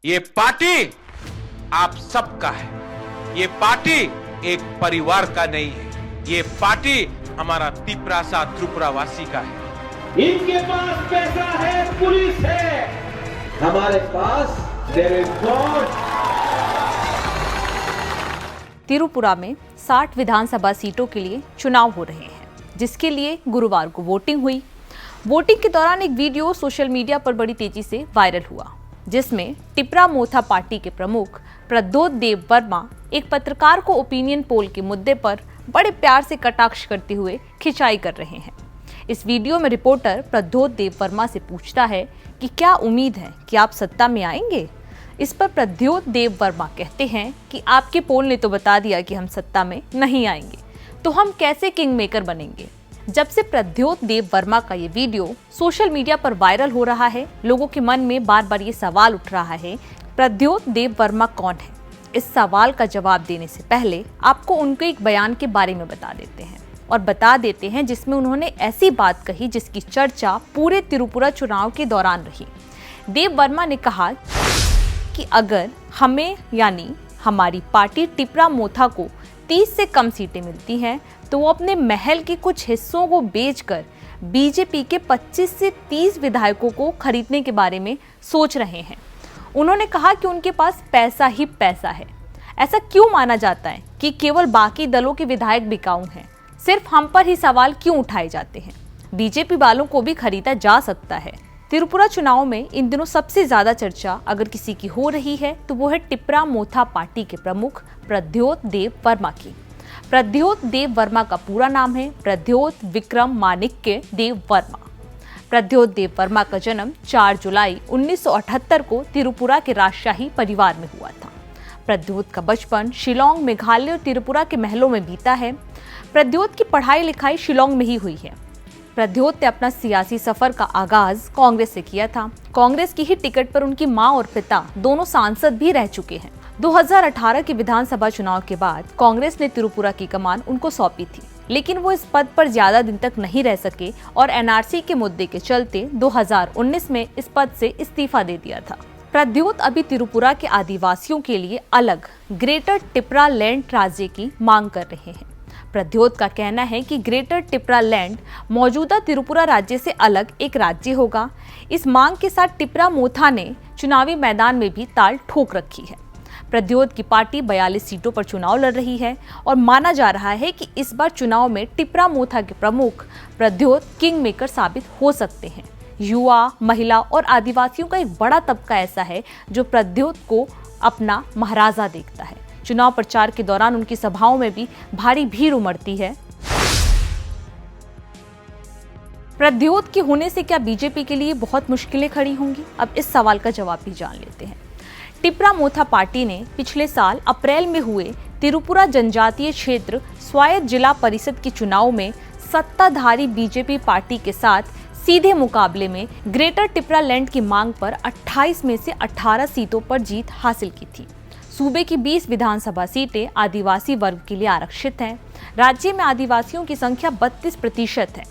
ये पार्टी आप सबका है। ये पार्टी एक परिवार का नहीं है। ये पार्टी हमारा तिपरासा त्रिपुरावासी का है। इनके पास पैसा है, पुलिस है, हमारे पास देयर इज गॉड। त्रिपुरा में 60 विधानसभा सीटों के लिए चुनाव हो रहे हैं, जिसके लिए गुरुवार को वोटिंग हुई। वोटिंग के दौरान एक वीडियो सोशल मीडिया पर बड़ी तेजी से वायरल हुआ, जिसमें टिपरा मोथा पार्टी के प्रमुख प्रद्योत देव वर्मा एक पत्रकार को ओपिनियन पोल के मुद्दे पर बड़े प्यार से कटाक्ष करते हुए खिंचाई कर रहे हैं। इस वीडियो में रिपोर्टर प्रद्योत देव वर्मा से पूछता है कि क्या उम्मीद है कि आप सत्ता में आएंगे। इस पर प्रद्योत देव वर्मा कहते हैं कि आपके पोल ने तो बता दिया कि हम सत्ता में नहीं आएंगे, तो हम कैसे किंग मेकर बनेंगे। जब से प्रद्योत देव वर्मा का ये वीडियो सोशल मीडिया पर वायरल हो रहा है, लोगों के मन में बार बार ये सवाल उठ रहा है, प्रद्योत देव वर्मा कौन है। इस सवाल का जवाब देने से पहले आपको उनके एक बयान के बारे में बता देते हैं जिसमें उन्होंने ऐसी बात कही जिसकी चर्चा पूरे त्रिपुरा चुनाव के दौरान रही। देव वर्मा ने कहा कि अगर हमें यानी हमारी पार्टी टिपरा मोथा को 30 से कम सीटें मिलती हैं तो वो अपने महल के कुछ हिस्सों को बेचकर बीजेपी के 25 से 30 विधायकों को खरीदने के बारे में सोच रहे हैं। उन्होंने कहा कि उनके पास पैसा ही पैसा है। ऐसा क्यों माना जाता है कि केवल बाकी दलों के विधायक बिकाऊ हैं, सिर्फ हम पर ही सवाल क्यों उठाए जाते हैं। बीजेपी वालों को भी खरीदा जा सकता है। त्रिपुरा चुनाव में इन दिनों सबसे ज्यादा चर्चा अगर किसी की हो रही है तो वो है टिपरा मोथा पार्टी के प्रमुख प्रद्योत देव वर्मा की। प्रद्योत देव वर्मा का पूरा नाम है प्रद्योत विक्रम माणिक्य देव वर्मा। प्रद्योत देव वर्मा का जन्म 4 जुलाई 1978 को त्रिपुरा के राजशाही परिवार में हुआ था। प्रद्योत का बचपन शिलांग, मेघालय और त्रिपुरा के महलों में बीता है। प्रद्योत की पढ़ाई लिखाई शिलांग में ही हुई है। प्रद्योत ने अपना सियासी सफर का आगाज कांग्रेस से किया था। कांग्रेस की ही टिकट पर उनकी मां और पिता दोनों सांसद भी रह चुके हैं। 2018 के विधानसभा चुनाव के बाद कांग्रेस ने त्रिपुरा की कमान उनको सौंपी थी, लेकिन वो इस पद पर ज्यादा दिन तक नहीं रह सके और एनआरसी के मुद्दे के चलते 2019 में इस पद से इस्तीफा दे दिया था। प्रद्योत अभी त्रिपुरा के आदिवासियों के लिए अलग ग्रेटर टिपरा लैंड राज्य की मांग कर रहे हैं। प्रद्योत का कहना है कि ग्रेटर टिपरा लैंड मौजूदा त्रिपुरा राज्य से अलग एक राज्य होगा। इस मांग के साथ टिपरा मोथा ने चुनावी मैदान में भी ताल ठोक रखी है। प्रद्योत की पार्टी 42 सीटों पर चुनाव लड़ रही है और माना जा रहा है कि इस बार चुनाव में टिपरा मोथा के प्रमुख प्रद्योत किंग मेकर साबित हो सकते हैं। युवा, महिला और आदिवासियों का एक बड़ा तबका ऐसा है जो प्रद्योत को अपना महाराजा देखता है। चुनाव प्रचार के दौरान उनकी सभाओं में भी भारी भीड़ उमड़ती है। प्रद्योत के होने से क्या बीजेपी के लिए बहुत मुश्किलें खड़ी होंगी? अब इस सवाल का जवाब भी जान लेते हैं। टिपरा मोथा पार्टी ने पिछले साल अप्रैल में हुए त्रिपुरा जनजातीय क्षेत्र स्वायत्त जिला परिषद के चुनाव में सत्ताधारी बीजेपी पार्टी के साथ सीधे मुकाबले में ग्रेटर टिपरा लैंड की मांग पर 28 में से 18 सीटों पर जीत हासिल की थी। सूबे की 20 विधानसभा सीटें आदिवासी वर्ग के लिए आरक्षित हैं। राज्य में आदिवासियों की संख्या 32% है।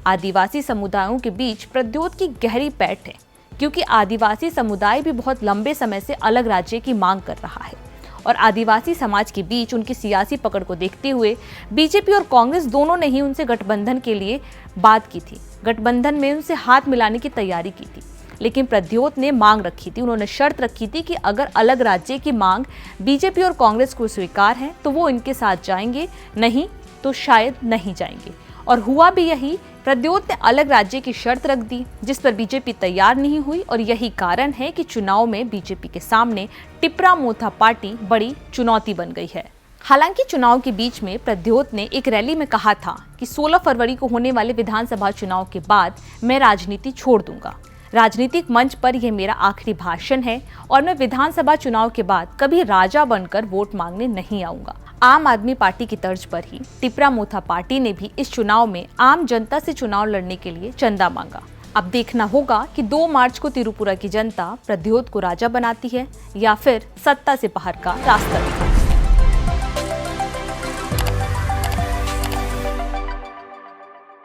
आदिवासी समुदायों के बीच प्रद्योत की गहरी पैठ है, क्योंकि आदिवासी समुदाय भी बहुत लंबे समय से अलग राज्य की मांग कर रहा है और आदिवासी समाज के बीच उनकी सियासी पकड़ को देखते हुए बीजेपी और कांग्रेस दोनों ने ही उनसे गठबंधन के लिए बात की थी। गठबंधन में उनसे हाथ मिलाने की तैयारी की थी, लेकिन प्रद्योत ने मांग रखी थी, उन्होंने शर्त रखी थी कि अगर अलग राज्य की मांग बीजेपी और कांग्रेस को स्वीकार है तो वो इनके साथ जाएंगे, नहीं तो शायद नहीं जाएंगे। और हुआ भी यही। प्रद्योत ने अलग राज्य की शर्त रख दी, जिस पर बीजेपी तैयार नहीं हुई और यही कारण है कि चुनाव में बीजेपी के सामने टिपरा मोथा पार्टी बड़ी चुनौती बन गई है। हालांकि चुनाव के बीच में प्रद्योत ने एक रैली में कहा था कि 16 फरवरी को होने वाले विधानसभा चुनाव के बाद मैं राजनीति छोड़ दूंगा। राजनीतिक मंच पर यह मेरा आखिरी भाषण है और मैं विधानसभा चुनाव के बाद कभी राजा बनकर वोट मांगने नहीं आऊंगा। आम आदमी पार्टी की तर्ज पर ही टिपरा मोथा पार्टी ने भी इस चुनाव में आम जनता से चुनाव लड़ने के लिए चंदा मांगा। अब देखना होगा कि 2 मार्च को त्रिपुरा की जनता प्रद्योत को राजा बनाती है या फिर सत्ता से बाहर का रास्ता दिखाती है।